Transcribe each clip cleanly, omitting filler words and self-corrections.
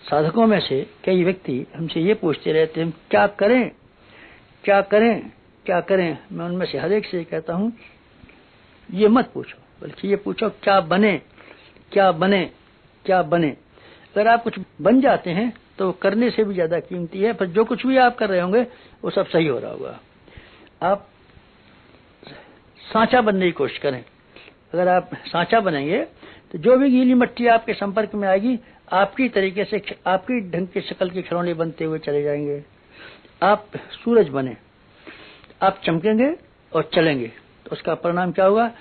साधकों में से कई व्यक्ति हमसे ये पूछते रहते हैं, क्या करें क्या करें क्या करें। मैं उनमें से हर एक से कहता हूं, ये मत पूछो, बल्कि ये पूछो क्या बने क्या बने क्या बने। अगर आप कुछ बन जाते हैं तो करने से भी ज्यादा कीमती है, पर जो कुछ भी आप कर रहे होंगे वो सब सही हो रहा होगा। आप सांचा बनने की कोशिश करें। अगर आप सांचा बनेंगे तो जो भी गीली मिट्टी आपके संपर्क में आएगी, आपकी तरीके से आपकी ढंग के शक्ल के खिलौने बनते हुए चले जाएंगे। आप सूरज बने, आप चमकेंगे और चलेंगे, तो उसका परिणाम क्या होगा?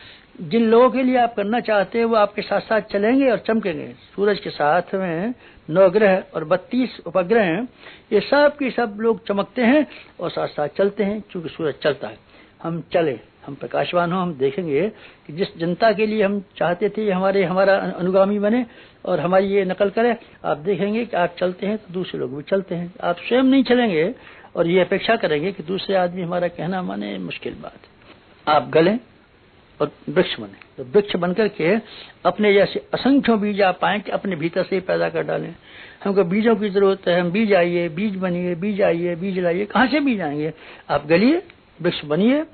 जिन लोगों के लिए आप करना चाहते हैं वो आपके साथ साथ चलेंगे और चमकेंगे। सूरज के साथ में 9 ग्रह और 32 उपग्रह हैं, ये सब के सब लोग चमकते हैं और साथ साथ चलते हैं, क्योंकि सूरज चलता है। हम चले, हम प्रकाशवान हो, हम देखेंगे कि जिस जनता के लिए हम चाहते थे हमारा अनुगामी बने और हमारी ये नकल करे, आप देखेंगे कि आप चलते हैं तो दूसरे लोग भी चलते हैं। आप स्वयं नहीं चलेंगे और ये अपेक्षा करेंगे कि दूसरे आदमी हमारा कहना माने, मुश्किल बात है। आप गलें और वृक्ष बने, तो वृक्ष बनकर के अपने जैसे असंख्यों बीज आप पाएं कि अपने भीतर से ही पैदा कर डालें। हमको बीजों की जरूरत है, हम बीज आइए, बीज बनिए, बीज आइए, बीज लाइए। कहाँ से बीज आएंगे? आप गलिए, वृक्ष बनिए।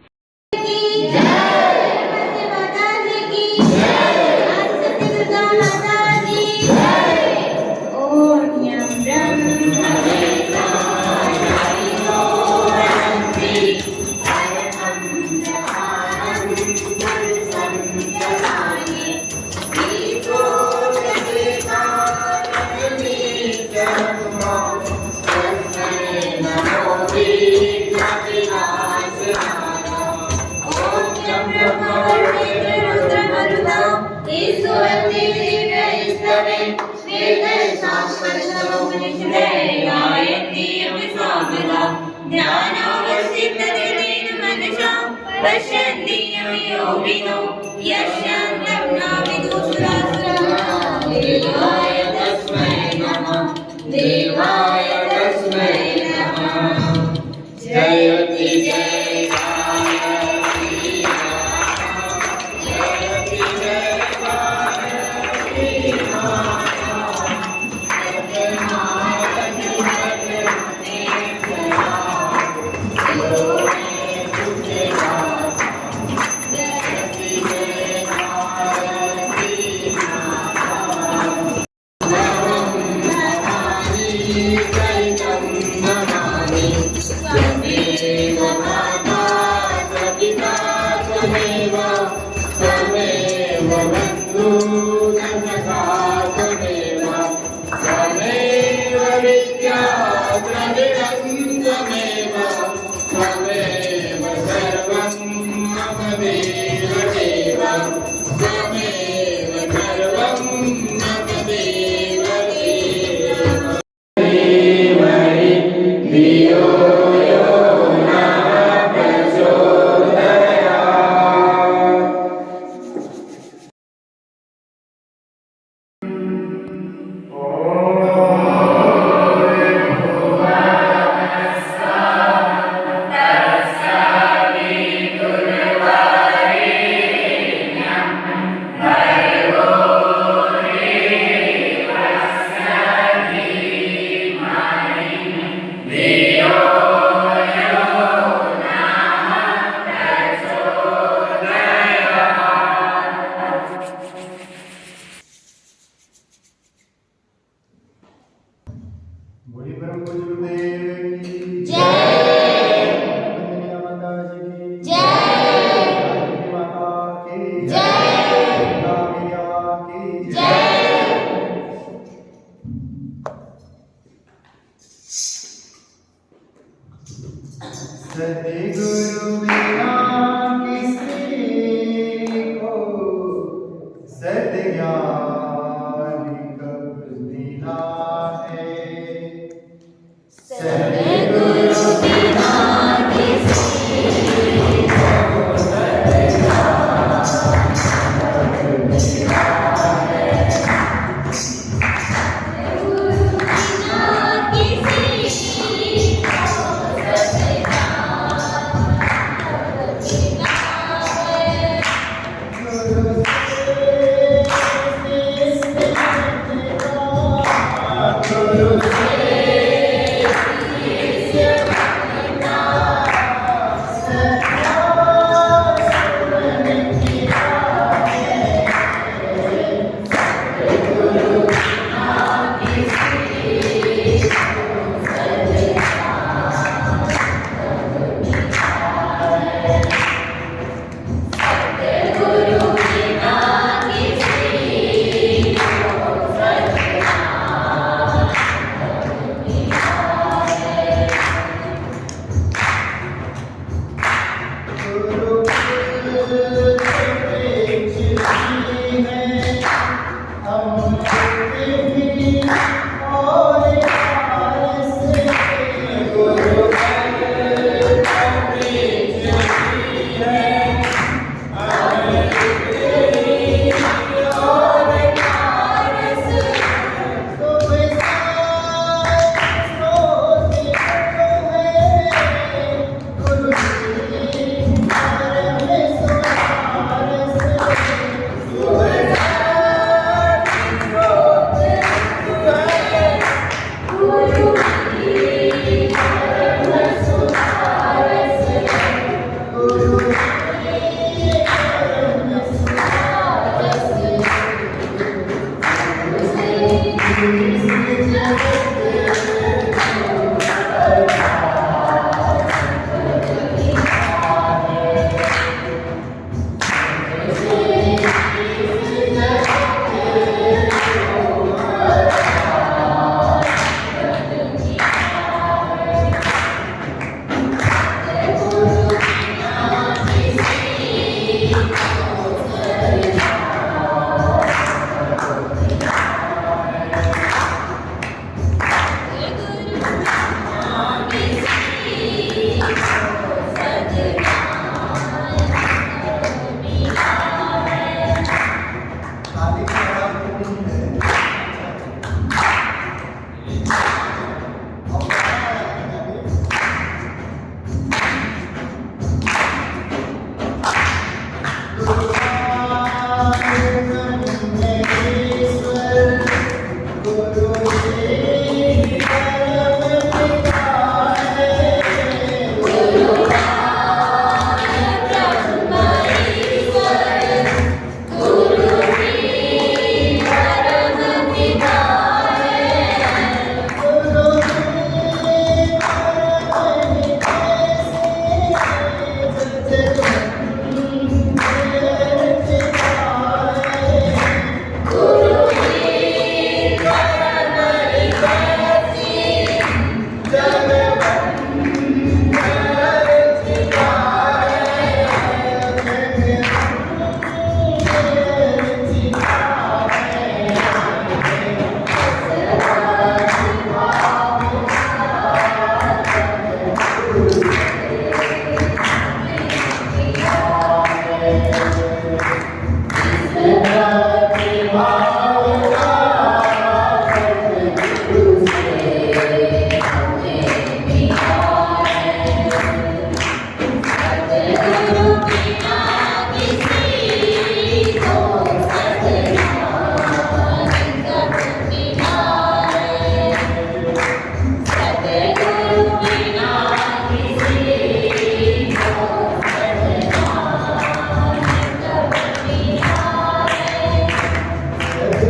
देवाय तस्मै नमः। जयति जय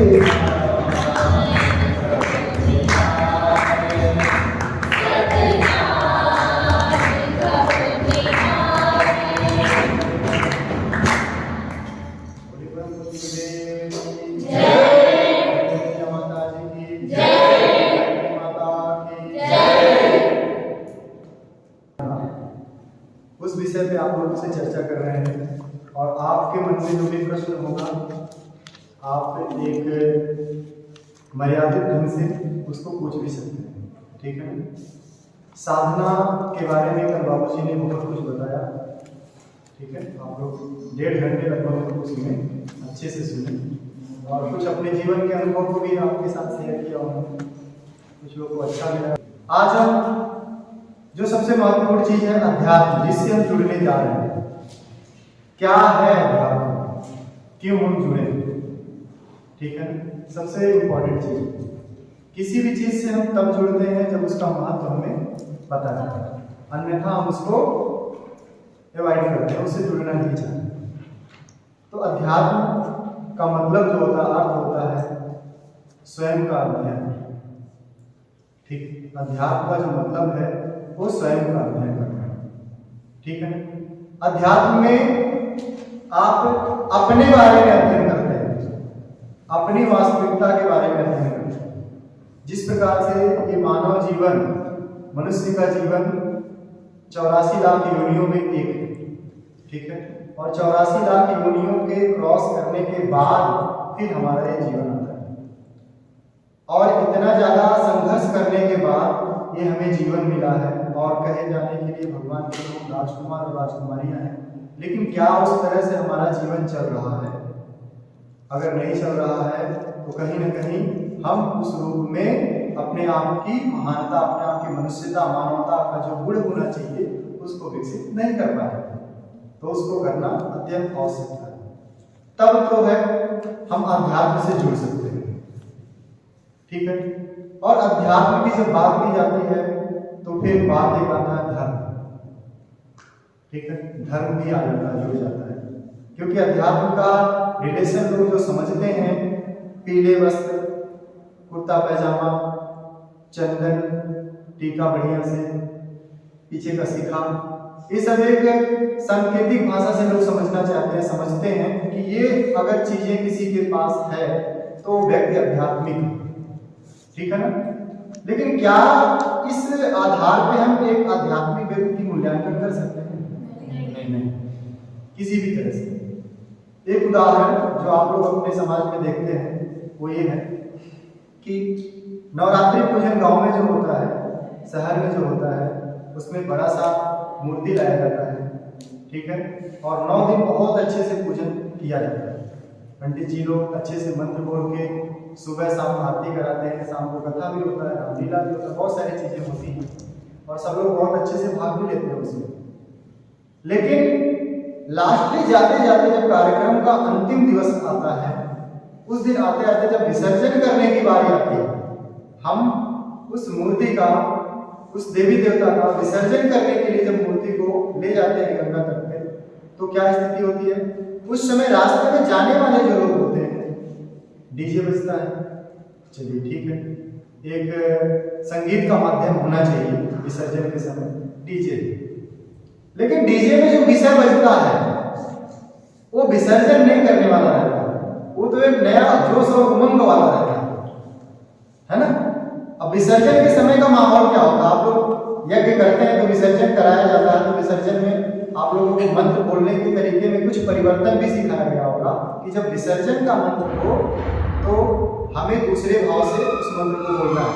उस विषय पे आप लोगों से चर्चा कर रहे हैं और आपके मन में जो भी प्रश्न होगा आप एक मर्यादित ढंग से उसको पूछ भी सकते हैं, ठीक है। साधना के बारे में कल बाबू जी ने बहुत कुछ बताया, ठीक है। आप लोग 1.5 घंटे लगभग उनको सुने, अच्छे से सुने और कुछ अपने जीवन के अनुभव को भी आपके साथ शेयर किया उन्होंने, कुछ लोगों को अच्छा लगा। आज हम जो सबसे महत्वपूर्ण चीज है अध्यात्म, जिससे हम जुड़ने जा रहे हैं, क्या है अध्यात्म, क्यों हम जुड़े, ठीक है। सबसे इंपॉर्टेंट चीज, किसी भी चीज से हम तब जुड़ते हैं जब उसका महत्व हमें पता है, अन्यथा हम उसको अवॉइड करते हैं, उससे जुड़ना नहीं चाहते। तो अध्यात्म का मतलब जो होता है, अर्थ होता है स्वयं का अध्ययन, ठीक। अध्यात्म का जो मतलब है वो स्वयं का अध्ययन करना है, ठीक है। अध्यात्म में आप अपने बारे में अध्ययन करते हैं, अपनी वास्तविकता के बारे में अध्ययन करते हैं। जिस प्रकार से ये मानव जीवन, मनुष्य का जीवन 84 लाख योनियों में एक है, ठीक है। और 84 लाख योनियों के क्रॉस करने के बाद फिर हमारा ये जीवन आता है और इतना ज्यादा संघर्ष करने के बाद ये हमें जीवन मिला है। और कहे जाने के लिए भगवान के लोग राजकुमार और राजकुमारियां हैं, लेकिन क्या उस तरह से हमारा जीवन चल रहा है? अगर नहीं चल रहा है तो कहीं ना कहीं हम उस रूप में अपने आप की महानता, अपने आप की मनुष्यता, मानवता का जो गुण होना चाहिए उसको विकसित नहीं कर पाए, तो उसको करना अत्यंत आवश्यक है। तब तो है हम अध्यात्म से जुड़ सकते हैं, ठीक है। और अध्यात्म की जब बात की जाती है तो फिर बात एक आता है धर्म, ठीक है। धर्म भी आ जाता है, जुड़ जाता है, क्योंकि अध्यात्म का रिलेशन लोग जो समझते हैं, पीले वस्त्र, कुर्ता पैजामा, चंदन, टीका बढ़िया से, पीछे का शिखा, ये सब एक सांकेतिक भाषा से लोग समझना चाहते हैं, समझते हैं कि ये अगर चीजें किसी के पास है तो व्यक्ति आध्यात्मिक है, ठीक है ना। लेकिन क्या इस आधार पे हम एक आध्यात्मिक व्यक्ति की मूल्यांकन कर सकते हैं? नहीं, किसी भी तरह से। एक उदाहरण जो आप लोग अपने समाज में देखते हैं वो ये है कि नवरात्रि पूजन गांव में जो होता है, शहर में जो होता है, उसमें बड़ा सा मूर्ति लाया जाता है, ठीक है। और 9 दिन बहुत अच्छे से पूजन किया जाता है। पंडित जी लोग अच्छे से मंत्र बोल के सुबह शाम आरती कराते हैं, शाम को कथा भी होता है, रामलीला भी होता है, बहुत सारी चीजें होती हैं और सब लोग बहुत अच्छे से भाग भी लेते हैं उसमें। लेकिन लास्ट में जाते जाते जब कार्यक्रम का अंतिम दिवस आता है, उस दिन आते आते जब विसर्जन करने की बारी आती है, हम उस मूर्ति का, उस देवी देवता का विसर्जन करने के लिए जब मूर्ति को ले जाते हैं गंगा तट पे, तो क्या स्थिति होती है? उस समय रास्ते में जाने वाले जो लोग होते हैं, डीजे बजता है, चलिए ठीक है, एक संगीत का माध्यम होना चाहिए विसर्जन के समय, डीजे। लेकिन डीजे में जो विषय बजता है वो विसर्जन नहीं करने वाला रहता है, वो तो एक नया जोश और उमंग वाला रहता है ना। अब विसर्जन के समय का माहौल क्या होता है? आप लोग यज्ञ करते हैं तो विसर्जन कराया जाता है, तो विसर्जन में आप लोगों को मंत्र बोलने के तरीके में कुछ परिवर्तन भी सिखाया गया होगा कि जब विसर्जन का मंत्र हो तो हमें दूसरे भाव से उस मंत्र को बोलना है,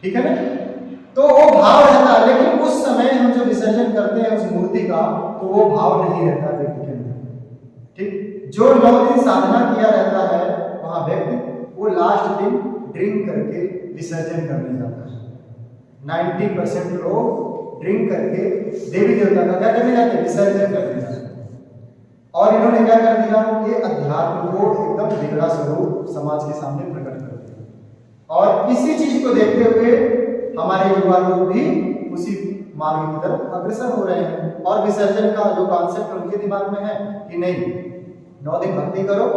ठीक है ना। तो वो भाव रहता है, लेकिन उस समय हम जब विसर्जन करते हैं उस मूर्ति का, तो वो भाव नहीं रहता व्यक्ति के अंदर, ठीक। जो 9 दिन साधना किया रहता है वहां व्यक्ति वो लास्ट दिन ड्रिंक करके विसर्जन करने जाता है। 90% लोग ड्रिंक करके देवी देवता का क्या करने जाते हैं? विसर्जन करने जाते हैं। और इन्होंने क्या कर दिया कि अध्यात्म को एकदम बिगड़ा स्वरूप समाज के सामने प्रकट कर दिया। और इसी चीज को देखते हुए हमारे युवा लोग भी उसी मार्ग की तरफ अग्रसर हो रहे हैं और विसर्जन का जो कॉन्सेप्ट उनके दिमाग में है कि नहीं, 9 दिन भक्ति करो,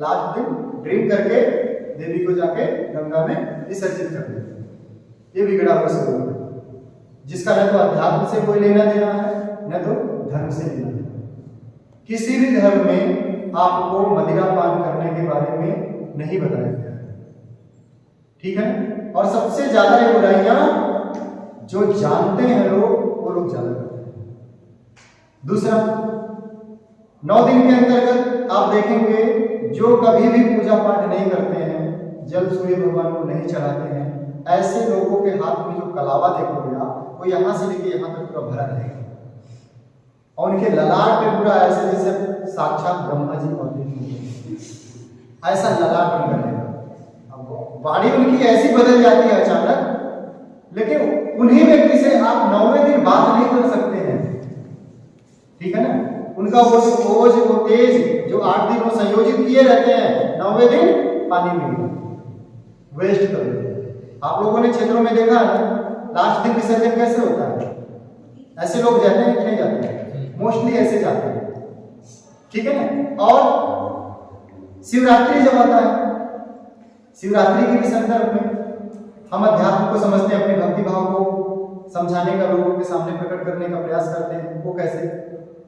लास्ट दिन ड्रिंक करके देवी को जाके गंगा में विसर्जित कर दो। ये बिगड़ा हुआ स्वरूप है, जिसका न तो अध्यात्म से कोई लेना देना है, न तो धर्म से लेना देना। किसी भी धर्म में आपको मदिरा पान करने के बारे में नहीं बताया गया है, ठीक है। और सबसे ज्यादा ये बुराइयां जो जानते हैं लोग, वो लोग ज्यादा करते हैं। दूसरा, 9 दिन के अंतर्गत आप देखेंगे जो कभी भी पूजा पाठ नहीं करते हैं, जल सूर्य भगवान को नहीं चढ़ाते हैं, ऐसे लोगों के हाथ में जो कलावा देखोगे आप, वो यहां से लेके यहां तक पूरा भरा रहेगा और उनके ललाट पे पूरा ऐसे जैसे साक्षात ब्रह्मा जी अवतरित होंगे, ऐसा ललाट बन रहेगा। अब वाणी उनकी ऐसी बदल जाती है अचानक, लेकिन उन्हीं व्यक्ति से आप 9वें दिन बात नहीं कर सकते हैं, ठीक है ना। उनका वो ओज, वो तेज जो 8 दिन वो संयोजित किए रहते हैं, 9वें दिन पानी में वेस्ट कर देते हैं। आप लोगों ने क्षेत्रों में देखा है ना, लास्ट दिन विसर्जन कैसे होता है, ऐसे लोग जाते हैं कि नहीं जाते हैं? मोस्टली ऐसे जाते हैं, ठीक है ना। और शिवरात्रि जब आता है, शिवरात्रि के भी संदर्भ में हम अध्यात्म को समझते हैं, अपने भक्ति भाव को समझाने का, लोगों के सामने प्रकट करने का प्रयास करते हैं। वो कैसे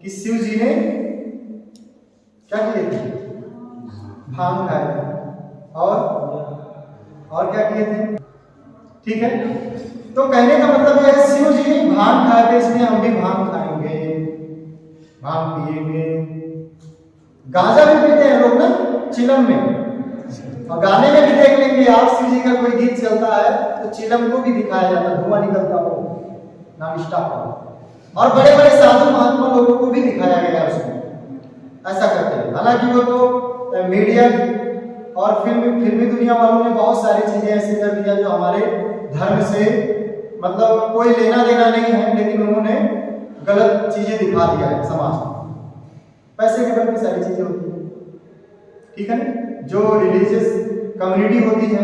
कि शिव जी ने क्या किए थे? भांग खाए थे और क्या किए थे, ठीक है। तो कहने का मतलब है शिव जी भांग खाए थे, इसलिए हम भी भांग खाएंगे, भांग पिएंगे। गांजा भी पीते हैं लोग ना चिलम में, और गाने में भी देख लेंगे आप, शिव जी का कोई गीत चलता है तो चिलम को भी दिखाया जाता है, धुआं निकलता हो नाम स्टॉप, और बड़े बड़े साधु महात्मा लोगों को भी दिखाया गया है उसमें, ऐसा करते हैं। हालांकि वो तो मीडिया और फिल्मी दुनिया वालों ने बहुत सारी चीजें ऐसे कर दिया जो हमारे धर्म से मतलब कोई लेना देना नहीं है, लेकिन उन्होंने गलत चीजें दिखा दिया है समाज में। पैसे के बल पे सारी चीजें होती है, ठीक है ना। जो रिलीजियस कम्युनिटी होती है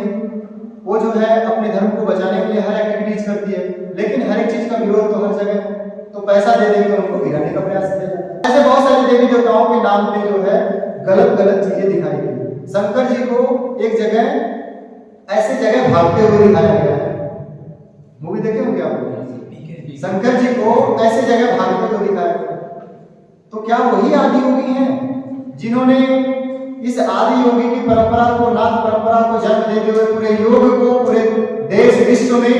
वो जो है अपने धर्म को बचाने के लिए हर एक्टिविटीज करती है, लेकिन हर एक चीज का विरोध तो हर जगह है, तो पैसा दे देंगे उनको गिराने का प्रयास किया जाता है। ऐसे बहुत सारे देवी देवताओं के नाम पे जो है गलत चीजें दिखाई गई। शंकर जी को एक जगह ऐसे जगह भागते हुए दिखाया गया है, मूवी देखे होंगे आप लोग, शंकर जी को ऐसे जगह भागते हुए दिखाया गया। तो क्या वही आदि योगी हैं जिन्होंने इस आदि योगी की परंपरा को, नाथ परंपरा को जन्म देते हुए पूरे योग को पूरे देश विश्व में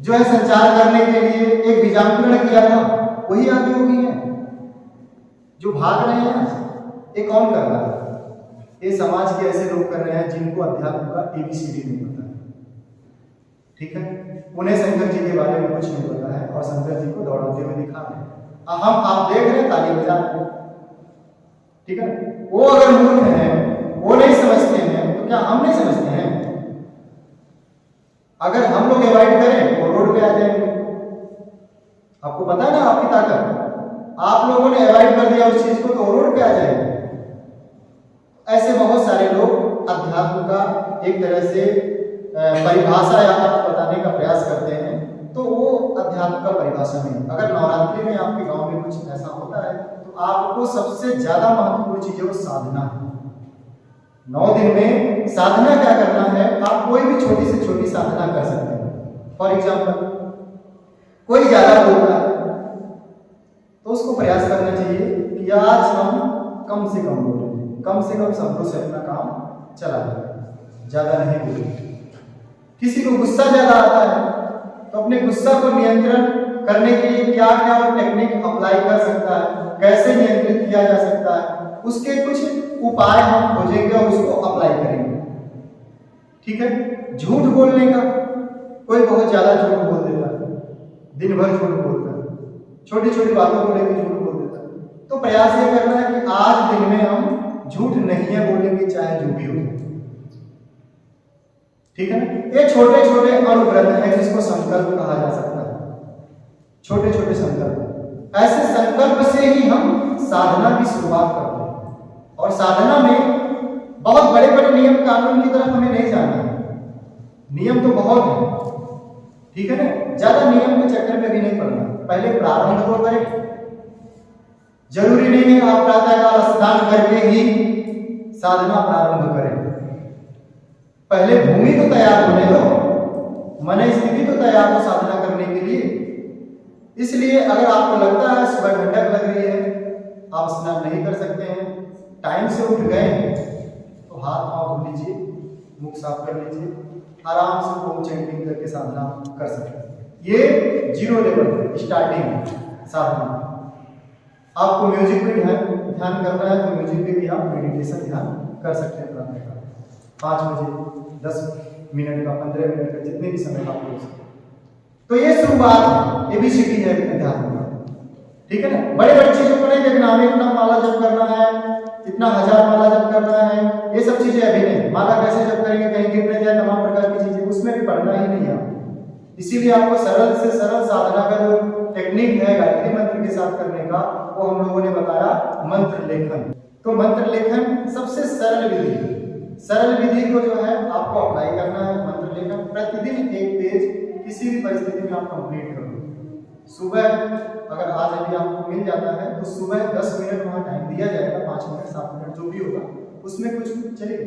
जो है संचार करने के लिए एक बीजांकुरण किया था? वही आदि योगी हैं जो भाग रहे हैं। ये कौन कर रहा है? ये समाज के ऐसे लोग कर रहे हैं जिनको अध्यात्म का ABCD नहीं पता है, ठीक है। उन्हें शंकर जी के बारे में कुछ नहीं पता है और शंकर जी को दौड़ाते हुए दिखा रहे हैं। आप देख रहे हैं, ताली बजा रहे हैं, ठीक है। वो अगर मूर्ख हैं, वो नहीं समझते हैं, तो क्या हम नहीं समझते हैं? अगर हम लोग अवॉइड करें वो रोड पे आ जाएंगे। आपको पता है ना आपकी ताकत, आप लोगों ने अवॉइड कर दिया उस चीज को तो रोड पे आ जाएंगे। ऐसे बहुत सारे लोग अध्यात्म का एक तरह से परिभाषा या अर्थ बताने का प्रयास करते हैं, तो वो अध्यात्म का परिभाषा नहीं। अगर नवरात्रि में आपके गांव में कुछ ऐसा होता है तो आपको सबसे ज्यादा महत्वपूर्ण चीज है वो साधना है। 9 दिन में साधना क्या करना है? आप कोई भी छोटी से छोटी साधना कर सकते हैं। फॉर एग्जाम्पल, कोई ज्यादा बोलता है तो उसको प्रयास करना चाहिए कि आज हम कम से कम बोलें, कम से कम शब्दों से अपना काम चला जाए, ज्यादा नहीं बोलें। किसी को गुस्सा ज्यादा आता है तो अपने गुस्सा को नियंत्रण करने के लिए क्या क्या वो टेक्निक अप्लाई कर सकता है, कैसे नियंत्रित किया जा सकता है, उसके कुछ उपाय हम खोजेंगे और उसको अप्लाई करेंगे, ठीक है। झूठ बोलने का, कोई बहुत ज्यादा झूठ बोल देता है, दिन भर झूठ बोलता है, छोटी छोटी बातों को लेकर झूठ बोल देता है। तो प्रयास ये करना है कि आज दिन में हम झूठ नहीं है बोलेंगे, चाहे जो भी हो, ठीक है ना। ये छोटे छोटे अनुव्रत हैं जिसको संकल्प कहा जा सकता है, छोटे छोटे संकल्प। ऐसे संकल्प से ही हम साधना की शुरुआत करते हैं, और साधना में बहुत बड़े बड़े नियम कानून की तरफ हमें नहीं जाना है। नियम तो बहुत है, ठीक है ना, ज्यादा नियम के चक्कर में भी नहीं पड़ना। पहले प्रारंभ तो करें, जरूरी नहीं है आप प्रातःकाल स्नान करके ही साधना प्रारंभ करें। पहले भूमि तो तैयार होने दो, मन स्थिति तो तैयार हो साधना करने के लिए। इसलिए अगर आपको लगता है सुबह ठंडक लग रही है, आप स्नान नहीं कर सकते हैं, टाइम से उठ गए तो हाथ पांव धो लीजिए, मुख साफ कर लीजिए, आराम से ओम चैंटिंग करके साधना कर सकते हैं। ये 0 लेवल स्टार्टिंग साधना। आपको म्यूजिक पे ध्यान करना है तो म्यूजिक पे भी आप मेडिटेशन ध्यान कर सकते हैं प्रातःकाल 5 बजे 10 मिनट का 15 मिनट का जितने भी समय आप हो सके। तो ये शुरुआत एबीसीडी है अध्यात्म का, ठीक है ना। बड़े बड़े चीजों को नहीं देखना, हमें इतना माला जप करना है, इतना 1000 माला जप करना है, ये सब चीजें अभी नहीं। माला कैसे जप करेंगे, कहीं गिर न जाए, तमाम प्रकार की चीजें, उसमें भी पढ़ना ही नहीं है। इसीलिए आपको सरल से सरल साधना का जो टेक्निक है गायत्री मंत्र के साथ करने का, वो हम लोगों ने बताया मंत्र लेखन। तो मंत्र लेखन सबसे सरल विधि को जो है आपको अप्लाई करना है। मंत्र लेखन प्रतिदिन 1 पेज किसी भी परिस्थिति में आप कंप्लीट करो। सुबह अगर आज अभी आपको मिल जाता है तो सुबह 10 मिनट वहां टाइम दिया जाएगा, 5 मिनट 7 मिनट जो भी होगा, उसमें कुछ चलेगा,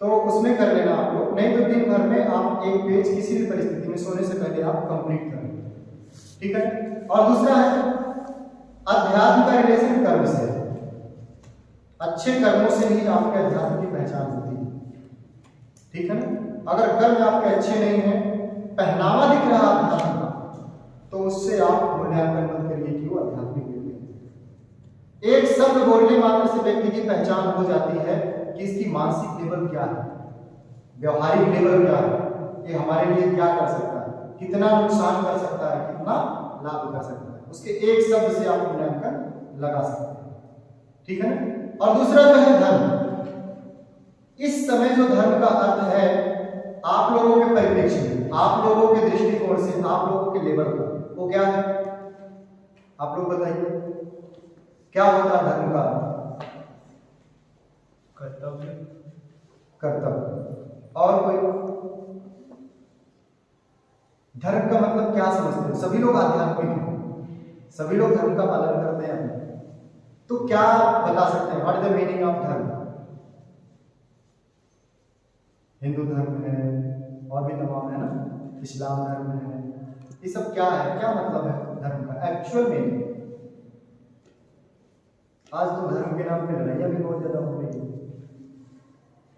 तो उसमें कर लेना आप लोग। नहीं तो दिन भर में आप 1 पेज किसी भी परिस्थिति में सोने से पहले आप कंप्लीट कर लें, ठीक है। और दूसरा है अध्यात्म का रिलेशन कर्म से। अच्छे कर्मों से ही आपके अध्यात्म की पहचान होती है, ठीक है ना। अगर कर्म आपके अच्छे नहीं है, पहनावा दिख रहा अध्यात्म का, तो उससे आप मूल्यांकन मत करिए कि वो आध्यात्मिक व्यक्ति है। एक शब्द बोलने मात्र से व्यक्ति की पहचान हो जाती है कि इसकी मानसिक लेवल क्या है, व्यवहारिक लेवल क्या है, ये हमारे लिए क्या कर सकता है, कितना नुकसान कर सकता है, कितना लाभ कर सकता है। उसके एक शब्द से आप मूल्यांकन लगा सकते हैं, ठीक है ना। और दूसरा जो है धर्म। इस समय जो धर्म का अर्थ है आप लोगों के परिप्रेक्ष्य में, आप लोगों के दृष्टिकोण से, आप लोगों के लेवल पर, वो क्या है आप लोग बताइए, क्या होता है धर्म का? कर्तव्य। और कोई? धर्म का मतलब क्या समझते हो? सभी लोग आध्यात्मिक हैं, सभी लोग धर्म का पालन करते हैं, तो क्या बता सकते हैं what is the meaning of धर्म? हिंदू धर्म है और भी तमाम है ना, इस्लाम धर्म है, ये सब क्या है, क्या मतलब है धर्म का एक्चुअल मीनिंग? आज तो धर्म के नाम पे लड़ाइयां भी बहुत ज्यादा हो रही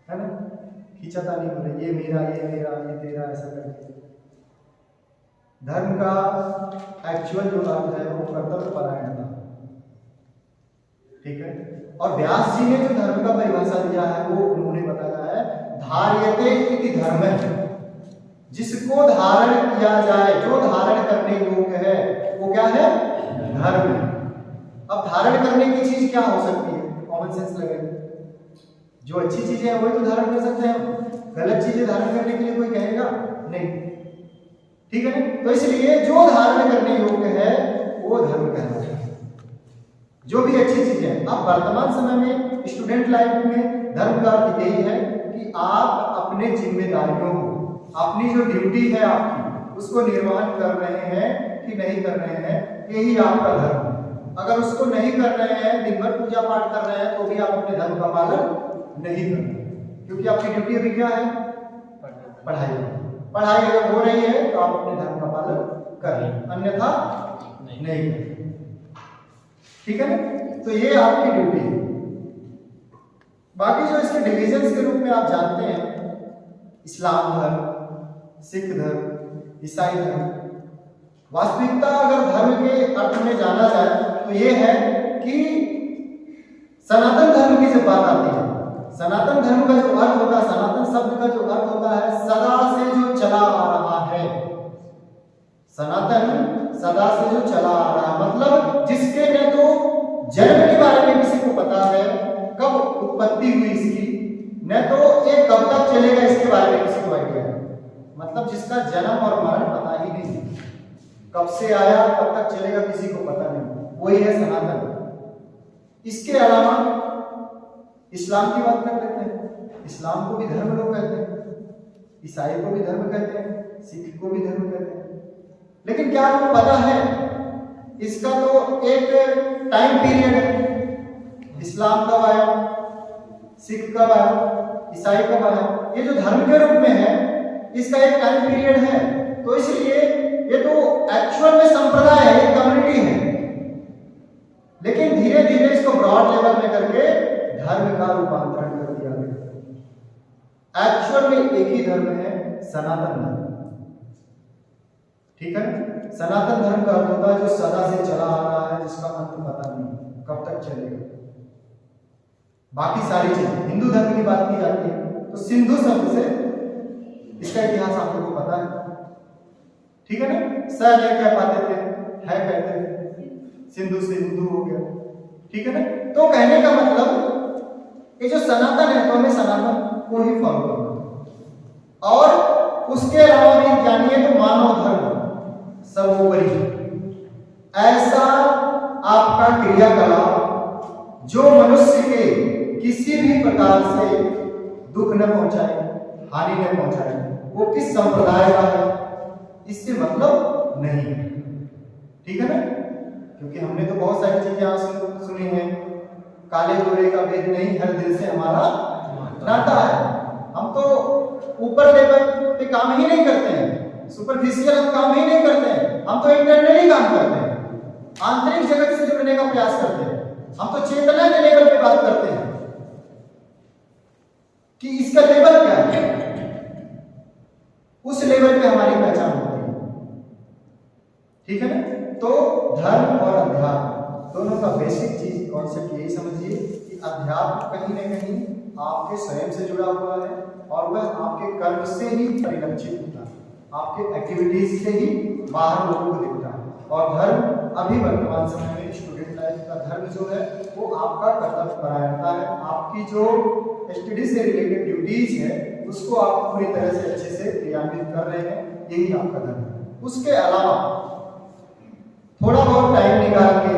है ना, खींचातानी हो रही, ये मेरा, ये तेरा, ऐसा करके। धर्म का एक्चुअल जो अर्थ है वो कर्तव्य परायणता, ठीक है। और व्यास जी ने जो धर्म का परिभाषा दिया है वो उन्होंने बताया है धार्यते इति धर्मः, जिसको धारण किया जाए, जो धारण करने योग्य है वो क्या है? धर्म। अब धारण करने की चीज क्या हो सकती है? कॉमन सेंस लगे, जो अच्छी चीजें हैं वही तो धारण कर सकते हैं, गलत चीजें धारण करने के लिए कोई कहेगा नहीं, ठीक है ना। तो इसलिए जो धारण करने योग्य है वो धर्म कहलाता है, जो भी अच्छी चीजें हैं। अब वर्तमान समय में स्टूडेंट लाइफ में धर्म का अर्थ यही है कि आप अपने जिम्मेदारियों को, अपनी जो ड्यूटी है आपकी, उसको निर्वहन कर रहे हैं कि नहीं कर रहे हैं, यही आपका धर्म है। अगर उसको नहीं कर रहे हैं, दिन भर पूजा पाठ कर रहे हैं, तो भी आप अपने धर्म का पालन नहीं कर रहे, क्योंकि आपकी ड्यूटी अभी क्या है? पढ़ाई अगर हो रही है तो आप अपने धर्म का पालन करें, अन्यथा नहीं करें, ठीक है ना। तो ये आपकी ड्यूटी है। बाकी जो इसके डिविजन्स के रूप में आप जानते हैं, इस्लाम धर्म, सिख धर्म, ईसाई धर्म। वास्तविकता अगर धर्म के अर्थ में जाना जाए तो ये है कि सनातन धर्म की जब बात आती है, सनातन धर्म का जो अर्थ होता है, सनातन शब्द का जो अर्थ होता है सदा से जो चला आ रहा है। सनातन सदा से जो चला आ रहा है, मतलब जिसके न तो जन्म के बारे में किसी को पता है, कब उत्पत्ति हुई इसकी, न तो ये कब तक चलेगा इसके बारे में किसी को आइडिया है। मतलब जिसका जन्म और मरण पता ही नहीं, कब से आया कब तक चलेगा किसी को पता नहीं, वही है सनातन। इसके अलावा इस्लाम की बात कर लेते हैं। इस्लाम को भी धर्म लोग कहते हैं, ईसाई को भी धर्म कहते हैं, सिख को भी धर्म कहते हैं। लेकिन क्या आपको पता है इसका तो एक टाइम पीरियड है। इस्लाम कब आया, सिख कब आया, ईसाई कब आया, ये जो धर्म के रूप में है इसका एक टाइम पीरियड है। तो इसलिए ये तो एक्चुअल में संप्रदाय है, ये कम्युनिटी है, लेकिन धीरे धीरे इसको ब्रॉड लेवल में करके धर्म का रूपांतरण कर दिया गया। एक्चुअल में एक ही धर्म है, सनातन धर्म। ठीक है, सनातन धर्म का अर्थ होता है जो सदा से चला आ रहा है, जिसका अंत पता नहीं कब तक चलेगा। बाकी सारी चीजें, हिंदू धर्म की बात की जाती है तो सिंधु शब्द से इसका इतिहास आप लोगों को पता है। ठीक है ना, स नहीं कह पाते थे, है कहते थे, सिंधु से हिंदू हो गया। ठीक है ना, तो कहने का मतलब ये जो सनातन है तो हमें सनातन को ही फॉलो करना। और उसके अलावा भी जानिए तो मानव धर्म सर्वोपरि, ऐसा आपका क्रियाकलाप जो मनुष्य के किसी भी प्रकार से दुख न पहुंचाए, हानि न पहुंचाए, वो किस संप्रदाय का है इससे मतलब नहीं। ठीक है ना, क्योंकि हमने तो बहुत सारी चीजें आज सुनी हैं, काले गोरे का भेद नहीं, हर दिल से हमारा नाता है। हम तो ऊपर लेवल पे काम ही नहीं करते हैं, सुपरफिशियल काम ही नहीं करते हैं, हम तो इंटरनली काम करते हैं, आंतरिक जगत से जुड़ने का प्रयास करते हैं। हम तो चेतना के लेवल पे बात करते हैं कि इसका लेवल क्या है, उस लेवल पे हमारी पहचान होती है। ठीक है ना, तो धर्म और अध्यात्म दोनों का बेसिक चीज कॉन्सेप्ट यही समझिए कि अध्यात्म कहीं ना कहीं आपके स्वयं से जुड़ा हुआ है और वह आपके कर्म से ही परिलक्षित होता है, आपके एक्टिविटीज से ही बाहर लोगों को दिखता है। और धर्म अभी वर्तमान समय में स्टूडेंट लाइफ का धर्म जो है वो आपका कर्तव्य परायणता है, आपकी जो स्टडी से रिलेटेड ड्यूटीज है उसको आप पूरी तरह से अच्छे से क्रियान्वित कर रहे हैं, यही आपका धर्म है। उसके अलावा थोड़ा बहुत टाइम निकाल के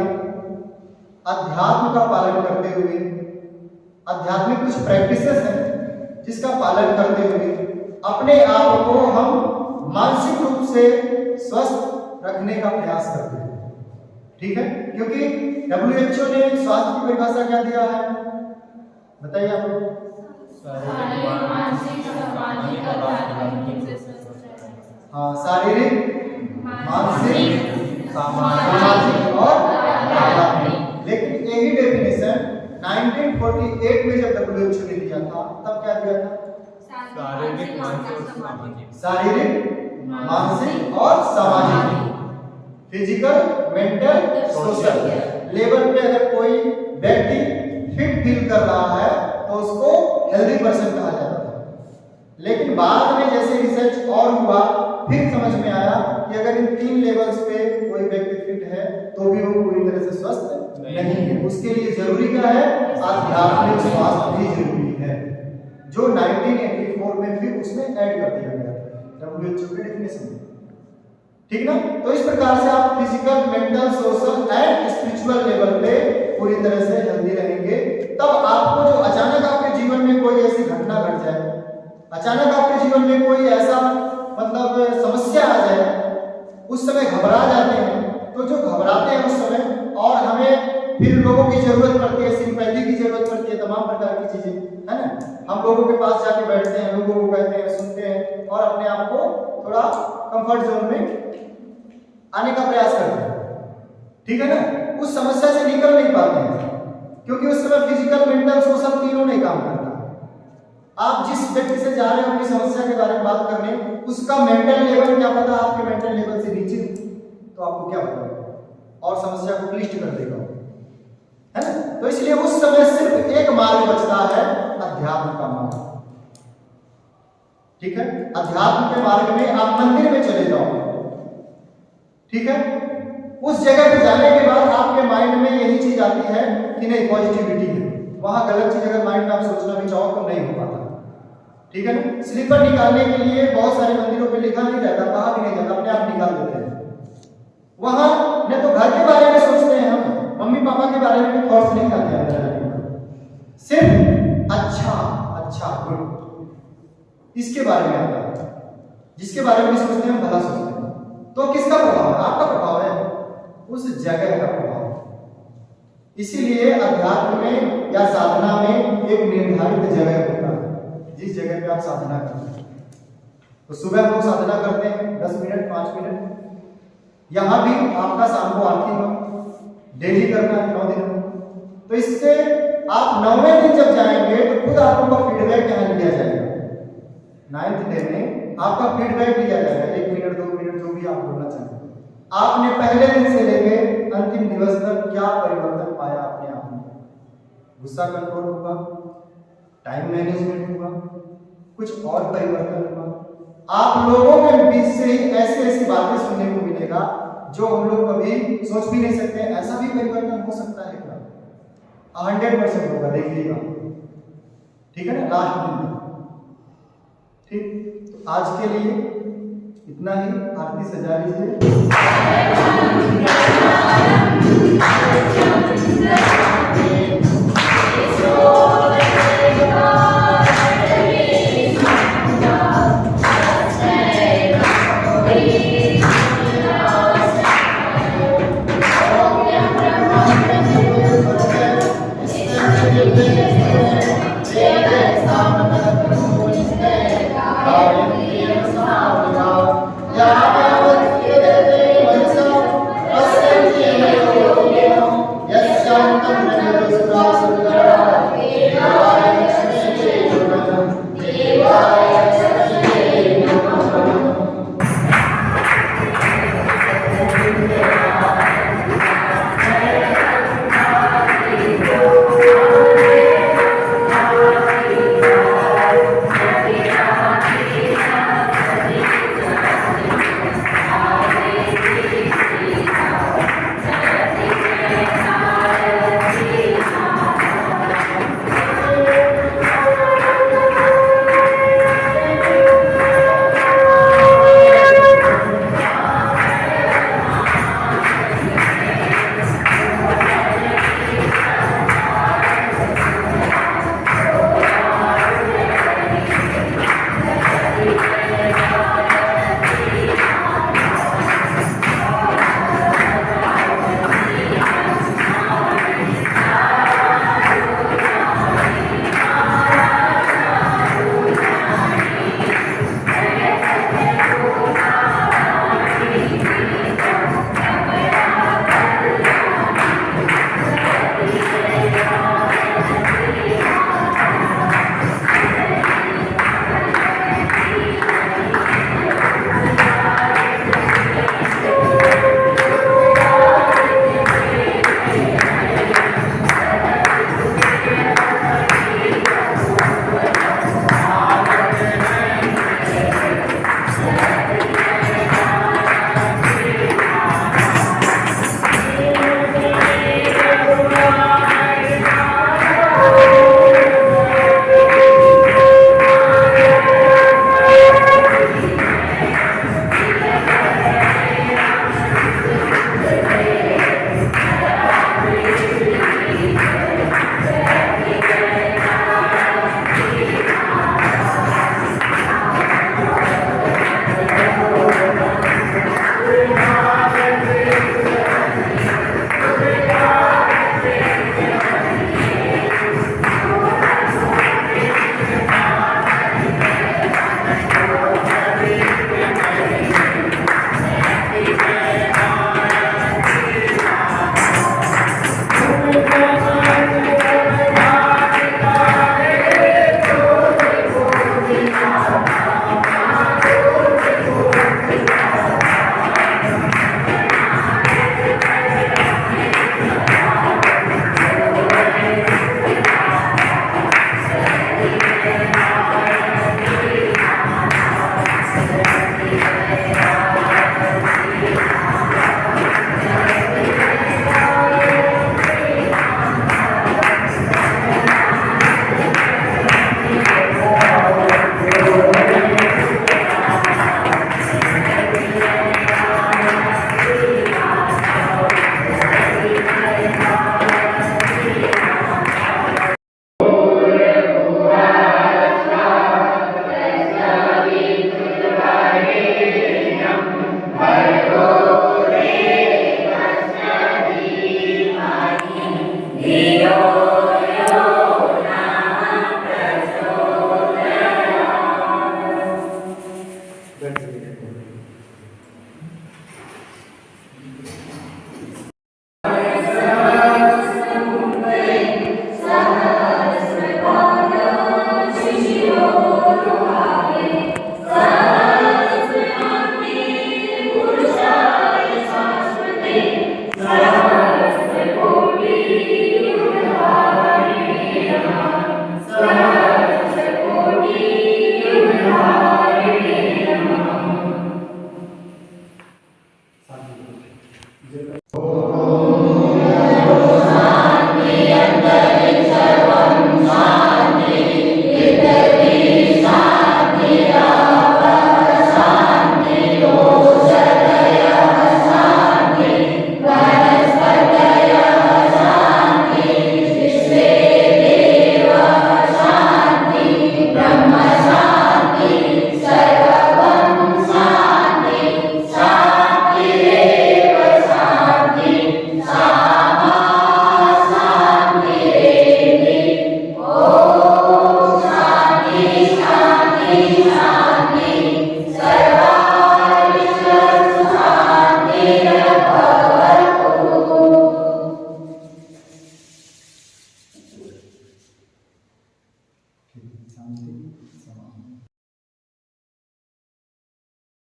अध्यात्म का पालन करते हुए, आध्यात्मिक कुछ प्रैक्टिसेस हैं जिसका पालन करते हुए अपने आप को हम मानसिक रूप से स्वस्थ रखने का प्रयास करते हैं। ठीक है, क्योंकि WHO ने स्वास्थ्य की परिभाषा क्या दिया है बताइए आप लोग? हाँ, शारीरिक, मानसिक, सामाजिक और आध्यात्मिक। लेकिन यही डेफिनेशन 1948 में जब WHO ने दिया था तब क्या दिया था? शारीरिक, मानसिक और सामाजिक, फिजिकल, मेंटल, सोशल लेवल पे अगर कोई व्यक्ति फिट फील कर रहा है तो उसको हेल्दी पर्सन कहा जाता था। लेकिन बाद में जैसे रिसर्च और हुआ फिर समझ में आया कि अगर इन 3 लेवल्स पे कोई व्यक्ति फिट है तो भी वो पूरी तरह से स्वस्थ नहीं है। उसके लिए जरूरी क्या है? आध्यात्मिक स्वास्थ्य भी जरूरी है, जो 1984 में फिर उसमें ऐड कर दिया गया WHO के डेफिनेशन में। ठीक ना, तो इस प्रकार से आप physical, mental, social and spiritual level पे पूरी तरह से हेल्दी रहेंगे। तब आपको जो अचानक आपके जीवन में कोई ऐसी घटना घट जाए, अचानक आपके जीवन में कोई ऐसा मतलब समस्या आ जाए, उस समय घबरा जाते हैं। तो जो घबराते हैं उस समय और हमें फिर लोगों की जरूरत पड़ती है, सिंपैथी की जरूरत पड़ती है, तमाम प्रकार की चीजें है ना, हम लोगों के पास जाके बैठते हैं, लोगों को कहते हैं, सुनते हैं और अपने आप को थोड़ा कंफर्ट जोन में आने का प्रयास करते हैं। ठीक है ना, उस समस्या से निकल नहीं पाते हैं क्योंकि उस समय फिजिकल, मेंटल, सोशल तीनों नहीं काम करता। आप जिस व्यक्ति से जा रहे हैं अपनी समस्या के बारे में बात करने, उसका मेंटल लेवल क्या पता आपके मेंटल लेवल से नीचे, तो आपको क्या पता और समस्या को क्लिष्ट कर देगा, है ना। तो इसलिए उस समय सिर्फ एक मार्ग बचता है, अध्यात्म का मार्ग। ठीक है, अध्यात्म के मार्ग में आप मंदिर में चले जाओ। ठीक है, उस जगह पे जाने के बाद आपके माइंड में यही चीज आती है कि नहीं पॉजिटिविटी है, वहां गलत चीज अगर माइंड में आप सोचना भी चाहो तो नहीं हो पाता। ठीक है ना, स्लीपर निकालने के लिए बहुत सारे मंदिरों पे लिखा नहीं रहता, कहा भी नहीं जाता, अपने आप निकाल देते हैं। वहां न तो घर के बारे में सोचते हैं, हम मम्मी पापा के बारे में थॉट्स नहीं आते हैं, सिर्फ अच्छा गुड इसके बारे में आता है, जिसके बारे में सोचते हैं हम भला सोचते हैं। तो किसका प्रभाव है? आपका प्रभाव है। उस जगह का प्रभाव है। इसीलिए अध्यात्म में या साधना में एक निर्धारित जगह होता है जिस जगह पे आप साधना करते हैं। तो सुबह हम लोग साधना करते हैं 10 मिनट 5 मिनट, यहाँ भी आपका शाम को आरती हो डेली करना है 9 दिन में। तो इससे आप 9वें दिन जब जाएंगे तो खुद आपको फीडबैक यहाँ लिया जाएगा। 9th डे में आपका फीडबैक लिया जाएगा, 1 मिनट 2 मिनट जो भी आप बोलना चाहते हैं। आपने पहले दिन से लेके अंतिम दिवस तक क्या परिवर्तन पाया अपने आप में? गुस्सा कंट्रोल होगा, टाइम मैनेजमेंट होगा, कुछ और परिवर्तन होगा। आप लोगों के बीच से ही ऐसी ऐसी बातें सुनने को मिलेगा जो हम लोग कभी सोच भी नहीं सकते। ऐसा भी परिवर्तन हो सकता है क्या? 100% होगा, देखिएगा। ठीक है ना, लास्ट दिन तक। ठीक, तो आज के लिए इतना ही। आरती सजा लीजिए। Jai